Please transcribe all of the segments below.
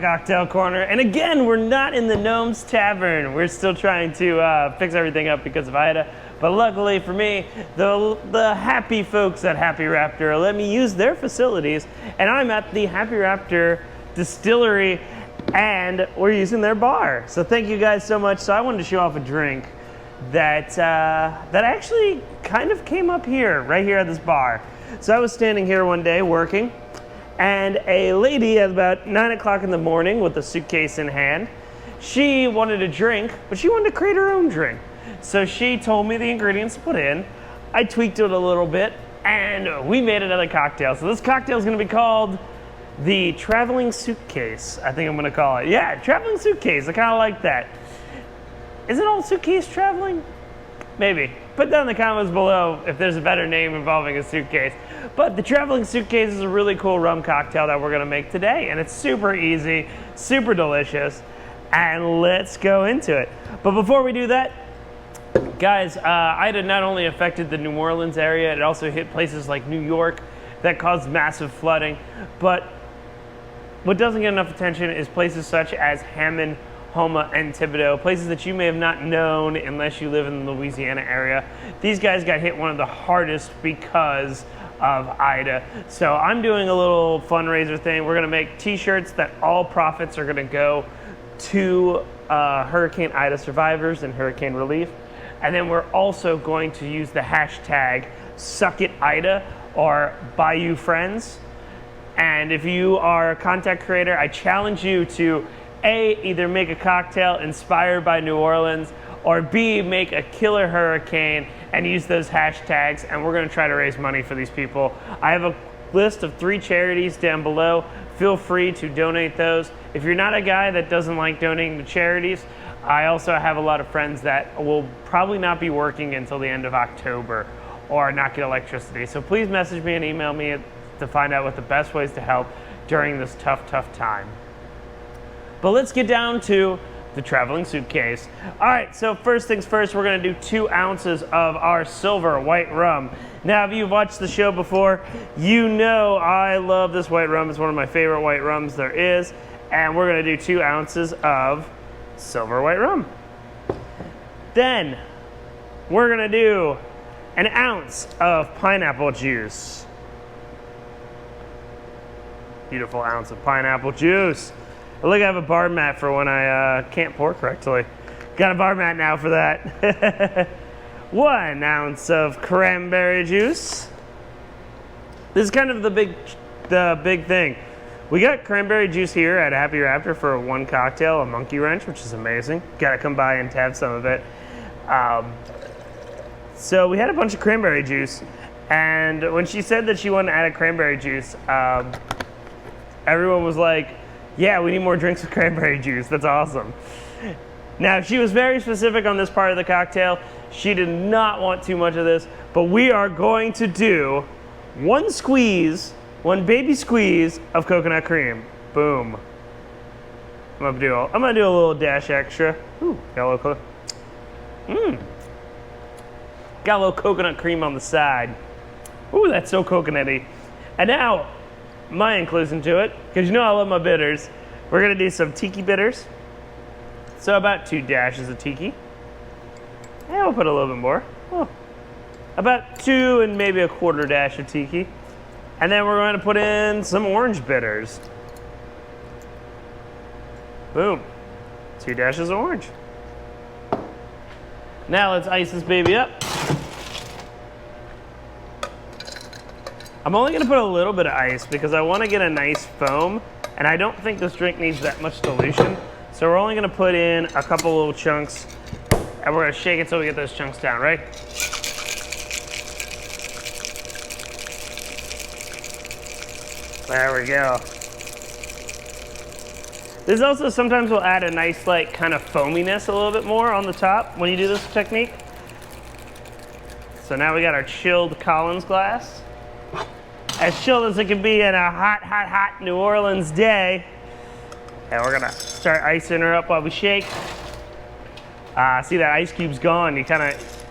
Cocktail Corner, and again, we're not in the Gnome's Tavern. We're still trying to fix everything up because of Ida, but luckily for me, the happy folks at Happy Raptor let me use their facilities, and I'm at the Happy Raptor Distillery, and we're using their bar. So thank you guys so much. So I wanted to show off a drink that actually kind of came up here, right here at this bar. So I was standing here one day working, and a lady at about 9 o'clock in the morning with a suitcase in hand, she wanted a drink, but she wanted to create her own drink. So she told me the ingredients to put in. I tweaked it a little bit, and we made another cocktail. So this cocktail is going to be called the Traveling Suitcase, I think I'm going to call it. Yeah, Traveling Suitcase. I kind of like that. Isn't all suitcase traveling? Maybe. Put down in the comments below if there's a better name involving a suitcase. But the Traveling Suitcase is a really cool rum cocktail that we're going to make today, and it's super easy, super delicious, and let's go into it. But before we do that, guys, Ida not only affected the New Orleans area, it also hit places like New York that caused massive flooding. But what doesn't get enough attention is places such as Hammond, Houma, and Thibodaux, places that you may have not known unless you live in the Louisiana area. These guys got hit one of the hardest because of Ida. So I'm doing a little fundraiser thing. We're gonna make t-shirts that all profits are gonna go to Hurricane Ida survivors and hurricane relief. And then we're also going to use the hashtag suckitida or bayoufriends. And if you are a content creator, I challenge you to A, either make a cocktail inspired by New Orleans, or B, make a killer hurricane and use those hashtags, and we're gonna try to raise money for these people. I have a list of 3 charities down below. Feel free to donate those. If you're not a guy that doesn't like donating to charities, I also have a lot of friends that will probably not be working until the end of October or not get electricity. So please message me and email me to find out what the best ways to help during this tough time. But let's get down to the Traveling Suitcase. All right, so first things first, we're gonna do 2 ounces of our silver white rum. Now, if you've watched the show before, you know I love this white rum. It's one of my favorite white rums there is. And we're gonna do 2 ounces of silver white rum. Then, we're gonna do an ounce of pineapple juice. Beautiful ounce of pineapple juice. Look, I have a bar mat for when I can't pour correctly. Got a bar mat now for that. 1 ounce of cranberry juice. This is kind of the big thing. We got cranberry juice here at Happy Raptor for 1 cocktail, a monkey wrench, which is amazing. Gotta come by and have some of it. So we had a bunch of cranberry juice, and when she said that she wanted to add a cranberry juice, everyone was like, yeah, we need more drinks with cranberry juice. That's awesome. Now, she was very specific on this part of the cocktail. She did not want too much of this, but we are going to do 1 baby squeeze of coconut cream. Boom. I'm gonna do a little dash extra. Ooh, got a little got a little coconut cream on the side. Ooh, that's so coconutty. And now, my inclusion to it, because you know I love my bitters. We're gonna do some tiki bitters. So about 2 dashes of tiki. And we'll put a little bit more. Oh, about 2 and maybe a 1/4 dash of tiki. And then we're going to put in some orange bitters. Boom. 2 dashes of orange. Now let's ice this baby up. I'm only going to put a little bit of ice because I want to get a nice foam, and I don't think this drink needs that much dilution. So we're only going to put in a couple little chunks, and we're going to shake it so we get those chunks down, right? There we go. This also sometimes will add a nice, like, kind of foaminess a little bit more on the top when you do this technique. So now we got our chilled Collins glass. As chilled as it can be in a hot New Orleans day. And we're gonna start icing her up while we shake. See that ice cube's gone. You kind of,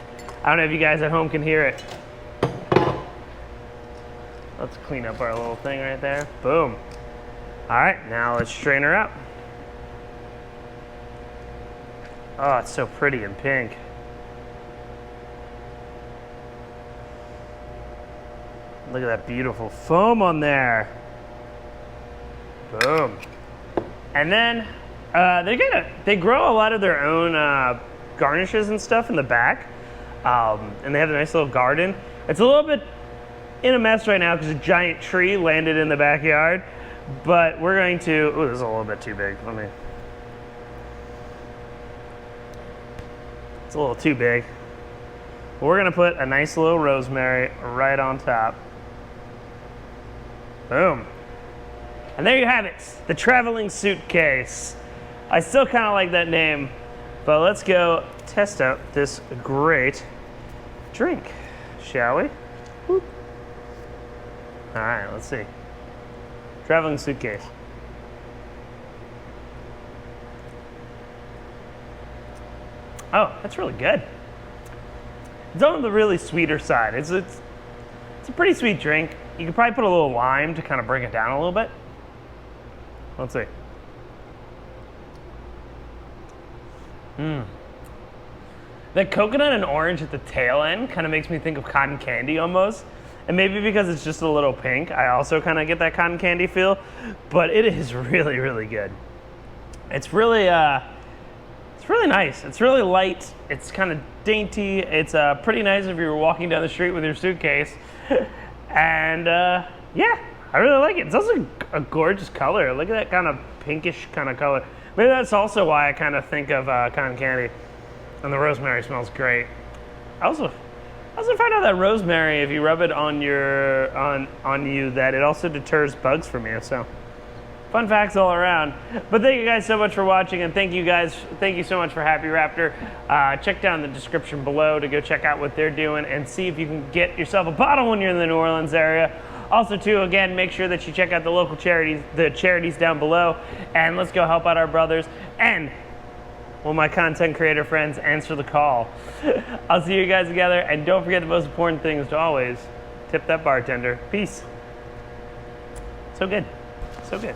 I don't know if you guys at home can hear it. Let's clean up our little thing right there. Boom. All right, now let's strain her out. Oh, it's so pretty and pink. Look at that beautiful foam on there. Boom. And then they grow a lot of their own garnishes and stuff in the back. And they have a nice little garden. It's a little bit in a mess right now because a giant tree landed in the backyard. But we're going to, ooh, this is a little bit too big. It's a little too big. We're gonna put a nice little rosemary right on top. Boom. And there you have it, the traveling suitcase. I still kind of like that name, but let's go test out this great drink, shall we? Whoop. All right, let's see. Traveling suitcase. Oh, that's really good. It's on the really sweeter side. It's a pretty sweet drink. You could probably put a little lime to kind of bring it down a little bit. Let's see. The coconut and orange at the tail end kind of makes me think of cotton candy almost. And maybe because it's just a little pink, I also kind of get that cotton candy feel. But it is really, really good. It's really nice. It's really light. It's kind of dainty. It's pretty nice if you're walking down the street with your suitcase. And yeah, I really like it. It's also a gorgeous color. Look at that kind of pinkish kind of color. Maybe that's also why I kind of think of cotton candy. And the rosemary smells great. I also found out that rosemary, if you rub it on you, that it also deters bugs from you. So, fun facts all around. But thank you guys so much for watching, and thank you so much for Happy Raptor. Check down the description below to go check out what they're doing and see if you can get yourself a bottle when you're in the New Orleans area. Also, too, again, make sure that you check out the local charities down below, and let's go help out our brothers. And will my content creator friends answer the call? I'll see you guys together, and don't forget the most important thing is to always tip that bartender. Peace. So good. So good.